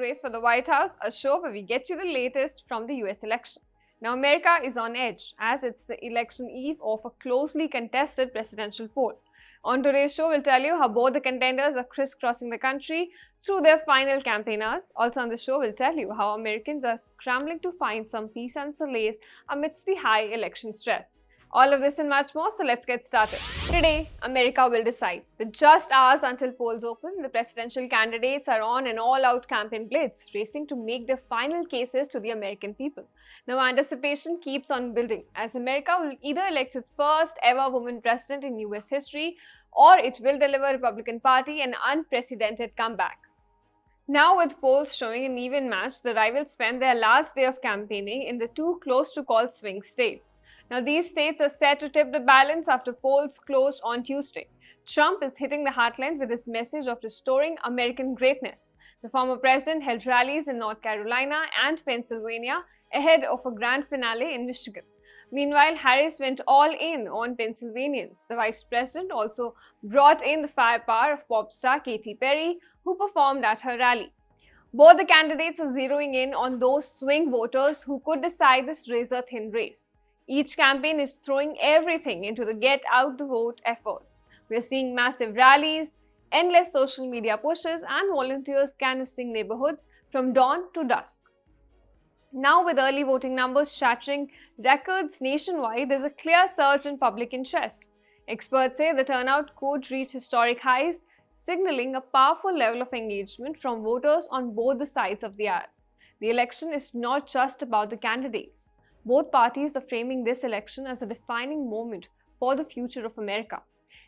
Race for the White House, a show where we get you the latest from the US election. Now, America is on edge as it's the election eve of a closely contested presidential poll. On today's show, we'll tell you how both the contenders are crisscrossing the country through their final campaign hours. Also on the show, we'll tell you how Americans are scrambling to find some peace and solace amidst the high election stress. All of this and much more, so let's get started. Today, America will decide. With just hours until polls open, the presidential candidates are on an all-out campaign blitz, racing to make their final cases to the American people. Now, anticipation keeps on building, as America will either elect its first ever woman president in US history, or it will deliver Republican Party an unprecedented comeback. Now, with polls showing an even match, the rivals spend their last day of campaigning in the two close-to-call swing states. Now, these states are set to tip the balance after polls closed on Tuesday. Trump is hitting the heartland with his message of restoring American greatness. The former president held rallies in North Carolina and Pennsylvania ahead of a grand finale in Michigan. Meanwhile, Harris went all in on Pennsylvanians. The vice president also brought in the firepower of pop star Katy Perry, who performed at her rally. Both the candidates are zeroing in on those swing voters who could decide this razor-thin race. Each campaign is throwing everything into the get out the vote efforts. We are seeing massive rallies, endless social media pushes, and volunteers canvassing neighborhoods from dawn to dusk. Now, with early voting numbers shattering records nationwide, there's a clear surge in public interest. Experts say the turnout could reach historic highs, signaling a powerful level of engagement from voters on both the sides of the aisle. The election is not just about the candidates. Both parties are framing this election as a defining moment for the future of America.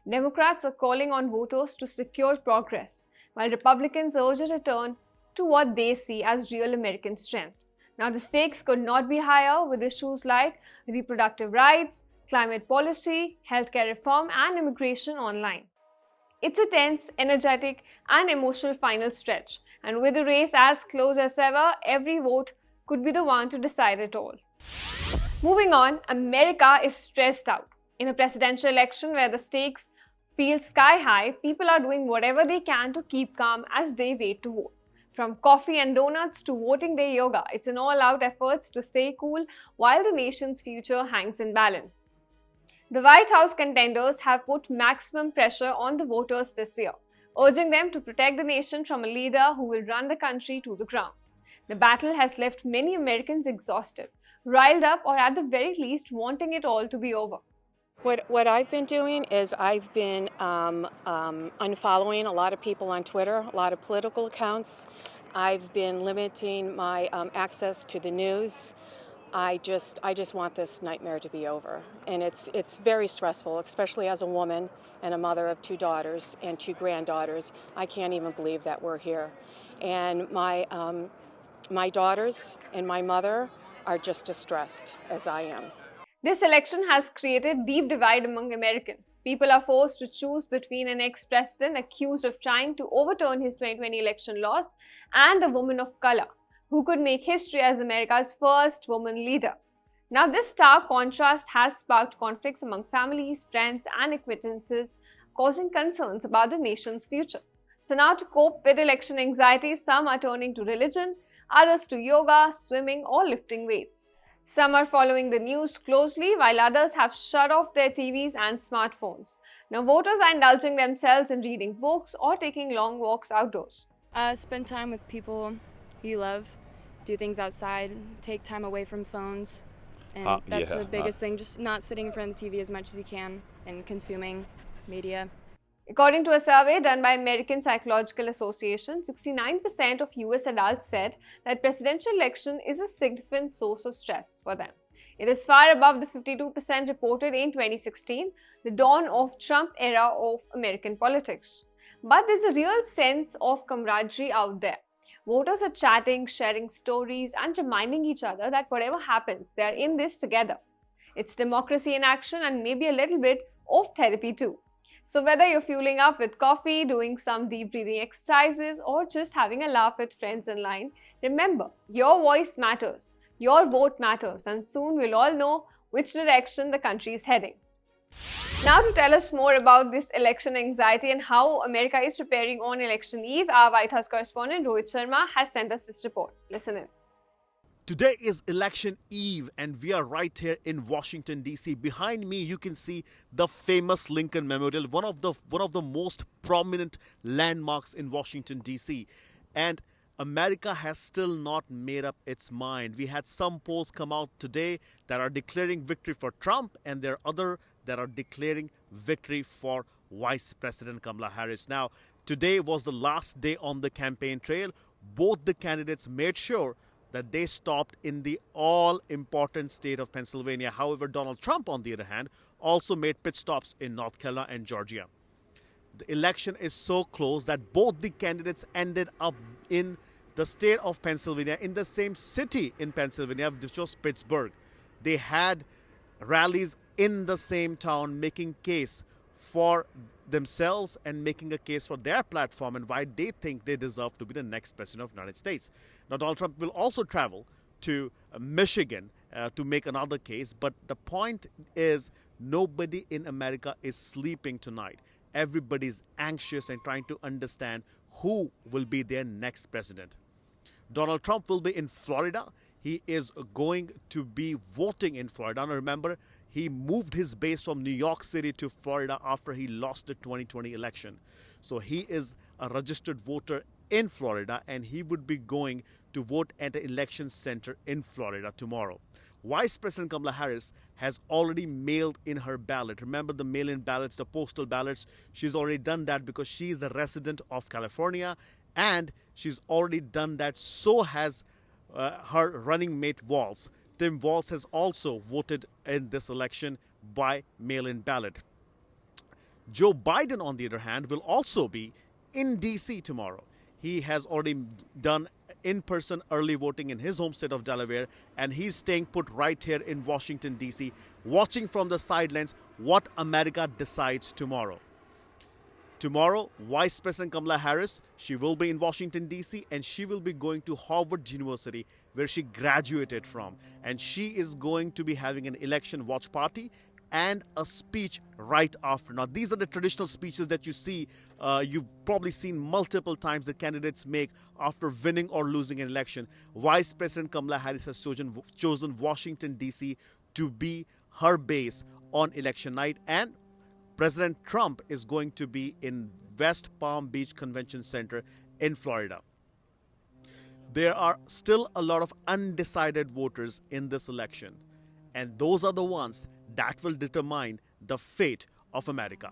Democrats are calling on voters to secure progress, while Republicans urge a return to what they see as real American strength. Now, the stakes could not be higher, with issues like reproductive rights, climate policy, healthcare reform, and immigration online. It's a tense, energetic, and emotional final stretch, and with the race as close as ever, every vote could be the one to decide it all. Moving on, America is stressed out. In a presidential election where the stakes feel sky high, people are doing whatever they can to keep calm as they wait to vote. From coffee and donuts to voting day yoga, it's an all-out effort to stay cool while the nation's future hangs in balance. The White House contenders have put maximum pressure on the voters this year, urging them to protect the nation from a leader who will run the country to the ground. The battle has left many Americans exhausted, riled up, or at the very least wanting it all to be over. What I've been doing is I've been unfollowing a lot of people on Twitter, a lot of political accounts. I've been limiting my access to the news. I just want this nightmare to be over, and it's very stressful, especially as a woman and a mother of 2 daughters and 2 granddaughters. I can't even believe that we're here, and my daughters and my mother are just distressed as I am. This election has created deep divide among Americans. People are forced to choose between an ex-president accused of trying to overturn his 2020 election loss and a woman of color who could make history as America's first woman leader. Now, this stark contrast has sparked conflicts among families, friends, and acquaintances, causing concerns about the nation's future. So now, to cope with election anxiety, some are turning to religion, others to yoga, swimming, or lifting weights. Some are following the news closely, while others have shut off their TVs and smartphones. Now, voters are indulging themselves in reading books or taking long walks outdoors. Spend time with people you love, do things outside, take time away from phones, and that's the biggest thing, just not sitting in front of the TV as much as you can and consuming media. According to a survey done by American Psychological Association, 69% of US adults said that presidential election is a significant source of stress for them. It is far above the 52% reported in 2016, the dawn of Trump era of American politics. But there's a real sense of camaraderie out there. Voters are chatting, sharing stories, and reminding each other that whatever happens, they are in this together. It's democracy in action and maybe a little bit of therapy too. So whether you're fueling up with coffee, doing some deep breathing exercises, or just having a laugh with friends in line, remember, your voice matters, your vote matters, and soon we'll all know which direction the country is heading. Now to tell us more about this election anxiety and how America is preparing on election eve, our White House correspondent Rohit Sharma has sent us this report. Listen in. Today is election eve and we are right here in Washington DC. Behind me you can see the famous Lincoln Memorial, one of the most prominent landmarks in Washington DC. And America has still not made up its mind. We had some polls come out today that are declaring victory for Trump, and there are other that are declaring victory for Vice President Kamala Harris. Now, today was the last day on the campaign trail. Both the candidates made sure that they stopped in the all-important state of Pennsylvania. However, Donald Trump, on the other hand, also made pit stops in North Carolina and Georgia. The election is so close that both the candidates ended up in the state of Pennsylvania, in the same city in Pennsylvania, which was Pittsburgh. They had rallies in the same town, making case for themselves and making a case for their platform and why they think they deserve to be the next president of the United States. Now, Donald Trump will also travel to Michigan to make another case, but the point is nobody in America is sleeping tonight. Everybody is anxious and trying to understand who will be their next president. Donald Trump will be in Florida. He is going to be voting in Florida. Now remember, he moved his base from New York City to Florida after he lost the 2020 election. So he is a registered voter in Florida, and he would be going to vote at an election center in Florida tomorrow. Vice President Kamala Harris has already mailed in her ballot. Remember the mail-in ballots, the postal ballots? She's already done that because she is a resident of California, and she's already done that. So has her running mate Walz. Tim Walz has also voted in this election by mail-in ballot. Joe Biden, on the other hand, will also be in D.C. tomorrow. He has already done in-person early voting in his home state of Delaware, and he's staying put right here in Washington, D.C., watching from the sidelines what America decides tomorrow. Tomorrow, Vice President Kamala Harris, she will be in Washington, D.C., and she will be going to Harvard University, where she graduated from. And she is going to be having an election watch party and a speech right after. Now, these are the traditional speeches that you see, you've probably seen multiple times the candidates make after winning or losing an election. Vice President Kamala Harris has chosen Washington, D.C. to be her base on election night, and President Trump is going to be in West Palm Beach Convention Center in Florida. There are still a lot of undecided voters in this election, and those are the ones that will determine the fate of America.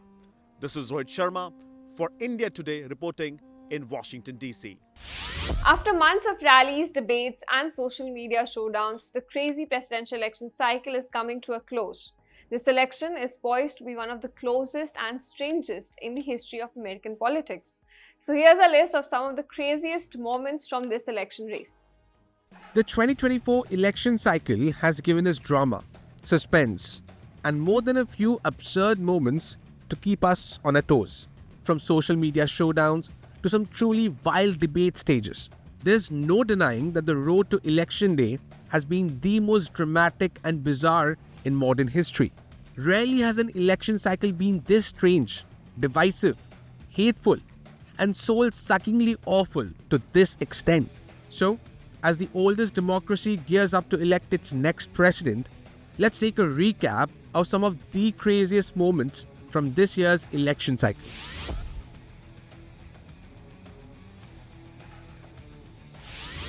This is Rohit Sharma for India Today, reporting in Washington, D.C. After months of rallies, debates, and social media showdowns, the crazy presidential election cycle is coming to a close. This election is poised to be one of the closest and strangest in the history of American politics. So here's a list of some of the craziest moments from this election race. The 2024 election cycle has given us drama, suspense, and more than a few absurd moments to keep us on our toes. From social media showdowns to some truly wild debate stages. There's no denying that the road to election day has been the most dramatic and bizarre in modern history. Rarely has an election cycle been this strange, divisive, hateful, and soul-suckingly awful to this extent. So, as the oldest democracy gears up to elect its next president, let's take a recap of some of the craziest moments from this year's election cycle.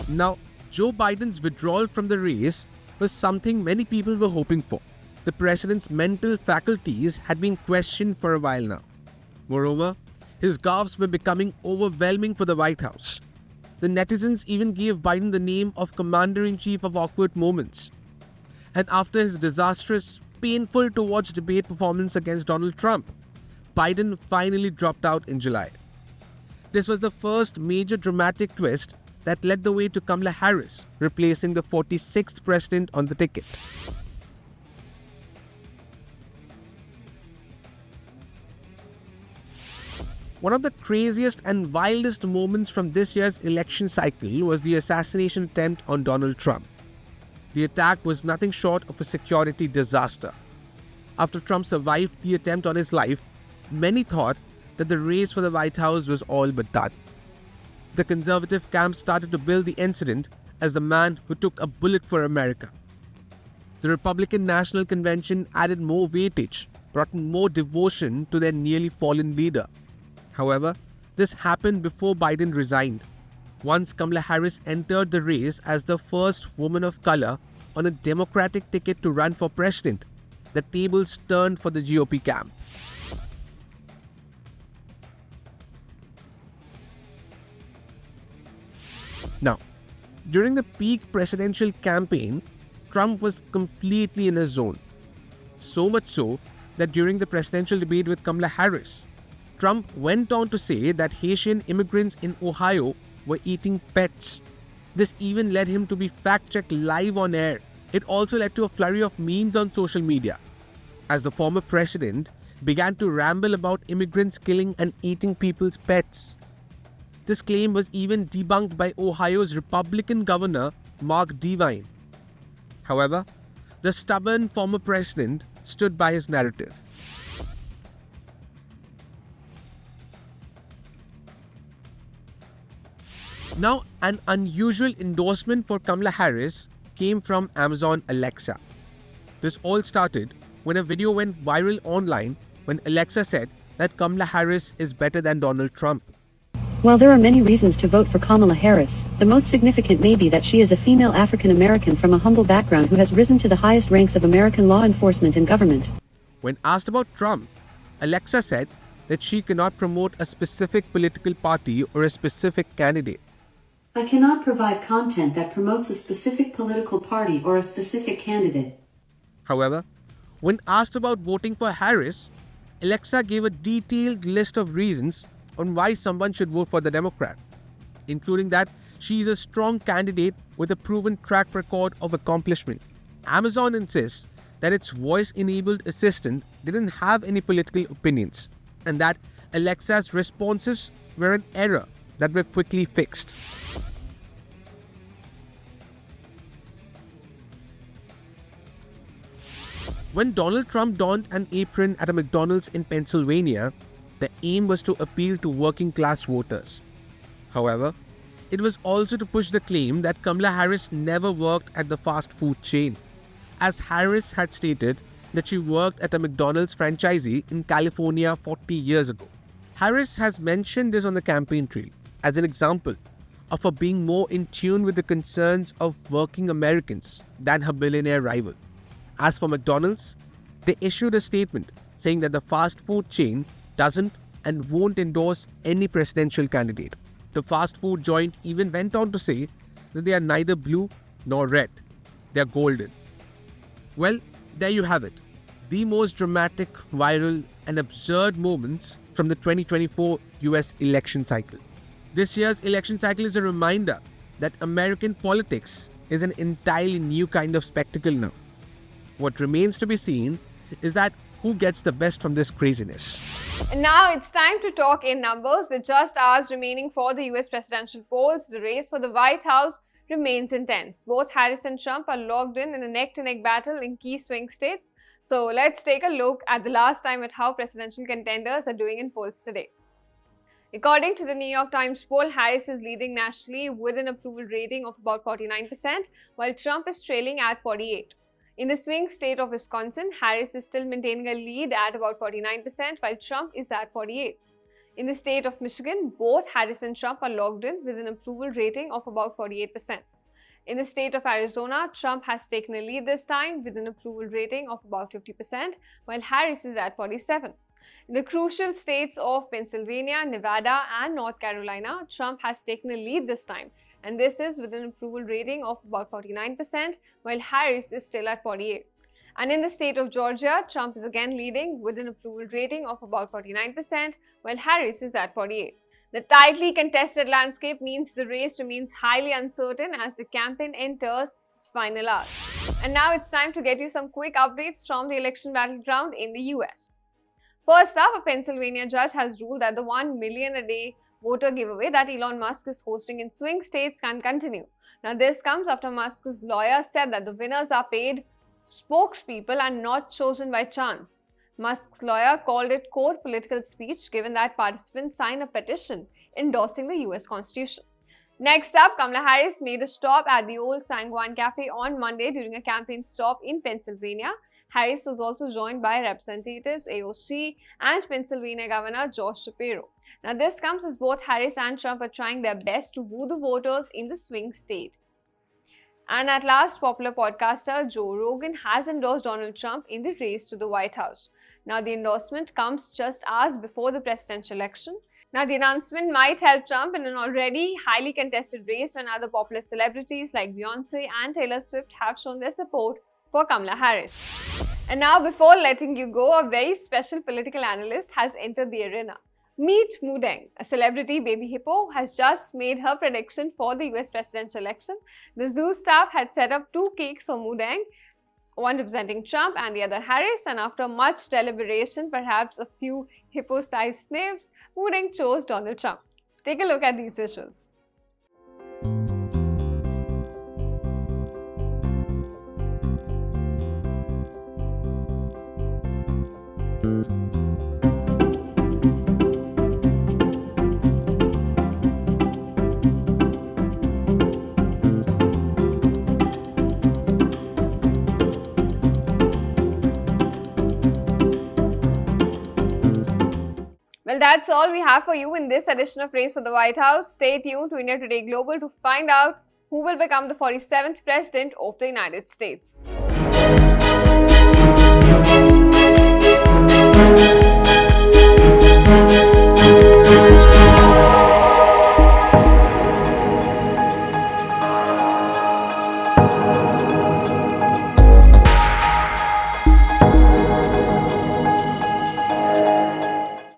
Now, Joe Biden's withdrawal from the race was something many people were hoping for. The president's mental faculties had been questioned for a while now. Moreover, his gaffes were becoming overwhelming for the White House. The netizens even gave Biden the name of Commander-in-Chief of Awkward Moments. And after his disastrous, painful to watch debate performance against Donald Trump, Biden finally dropped out in July. This was the first major dramatic twist that led the way to Kamala Harris replacing the 46th president on the ticket. One of the craziest and wildest moments from this year's election cycle was the assassination attempt on Donald Trump. The attack was nothing short of a security disaster. After Trump survived the attempt on his life, many thought that the race for the White House was all but done. The conservative camp started to bill the incident as the man who took a bullet for America. The Republican National Convention added more weightage, brought more devotion to their nearly fallen leader. However, this happened before Biden resigned. Once Kamala Harris entered the race as the first woman of color on a Democratic ticket to run for president, the tables turned for the GOP camp. Now, during the peak presidential campaign, Trump was completely in his zone. So much so that during the presidential debate with Kamala Harris, Trump went on to say that Haitian immigrants in Ohio were eating pets. This even led him to be fact-checked live on air. It also led to a flurry of memes on social media, as the former president began to ramble about immigrants killing and eating people's pets. This claim was even debunked by Ohio's Republican governor, Mark Devine. However, the stubborn former president stood by his narrative. Now, an unusual endorsement for Kamala Harris came from Amazon Alexa. This all started when a video went viral online when Alexa said that Kamala Harris is better than Donald Trump. While there are many reasons to vote for Kamala Harris, the most significant may be that she is a female African American from a humble background who has risen to the highest ranks of American law enforcement and government. When asked about Trump, Alexa said that she cannot promote a specific political party or a specific candidate. I cannot provide content that promotes a specific political party or a specific candidate. However, when asked about voting for Harris, Alexa gave a detailed list of reasons on why someone should vote for the Democrat, including that she is a strong candidate with a proven track record of accomplishment. Amazon insists that its voice-enabled assistant didn't have any political opinions and that Alexa's responses were an error that were quickly fixed. When Donald Trump donned an apron at a McDonald's in Pennsylvania, the aim was to appeal to working-class voters. However, it was also to push the claim that Kamala Harris never worked at the fast food chain, as Harris had stated that she worked at a McDonald's franchisee in California 40 years ago. Harris has mentioned this on the campaign trail as an example of her being more in tune with the concerns of working Americans than her billionaire rival. As for McDonald's, they issued a statement saying that the fast food chain doesn't and won't endorse any presidential candidate. The fast food joint even went on to say that they are neither blue nor red. They are golden. Well, there you have it. The most dramatic, viral and absurd moments from the 2024 US election cycle. This year's election cycle is a reminder that American politics is an entirely new kind of spectacle now. What remains to be seen is that who gets the best from this craziness. And now it's time to talk in numbers. With just hours remaining for the US presidential polls, the race for the White House remains intense. Both Harris and Trump are locked in a neck-to-neck battle in key swing states. So let's take a look at the last time at how presidential contenders are doing in polls today. According to the New York Times poll, Harris is leading nationally with an approval rating of about 49%, while Trump is trailing at 48%. In the swing state of Wisconsin, Harris is still maintaining a lead at about 49%, while Trump is at 48%. In the state of Michigan, both Harris and Trump are logged in with an approval rating of about 48%. In the state of Arizona, Trump has taken a lead this time with an approval rating of about 50%, while Harris is at 47%. In the crucial states of Pennsylvania, Nevada, and North Carolina, Trump has taken a lead this time, and this is with an approval rating of about 49%, while Harris is still at 48%. And in the state of Georgia, Trump is again leading with an approval rating of about 49%, while Harris is at 48%. The tightly contested landscape means the race remains highly uncertain as the campaign enters its final hours. And now it's time to get you some quick updates from the election battleground in the US. First up, a Pennsylvania judge has ruled that the $1 million a day voter giveaway that Elon Musk is hosting in swing states can continue. Now, this comes after Musk's lawyer said that the winners are paid Spokespeople are not chosen by chance. Musk's lawyer called it core political speech given that participants sign a petition endorsing the US Constitution. Next up, Kamala Harris made a stop at the old Sanguine Cafe on Monday during a campaign stop in Pennsylvania. Harris was also joined by Representatives AOC and Pennsylvania Governor Josh Shapiro. Now, this comes as both Harris and Trump are trying their best to woo the voters in the swing state. And at last, popular podcaster Joe Rogan has endorsed Donald Trump in the race to the White House. Now, the endorsement comes just hours before the presidential election. Now, the announcement might help Trump in an already highly contested race when other popular celebrities like Beyonce and Taylor Swift have shown their support for Kamala Harris. And now, before letting you go, a very special political analyst has entered the arena. Meet Mudang, a celebrity baby hippo, has just made her prediction for the US presidential election. The zoo staff had set up 2 cakes for Mudang, one representing Trump and the other Harris, and after much deliberation, perhaps a few hippo-sized sniffs, Mudang chose Donald Trump. Take a look at these visuals. Well, that's all we have for you in this edition of Race for the White House. Stay tuned to India Today Global to find out who will become the 47th President of the United States.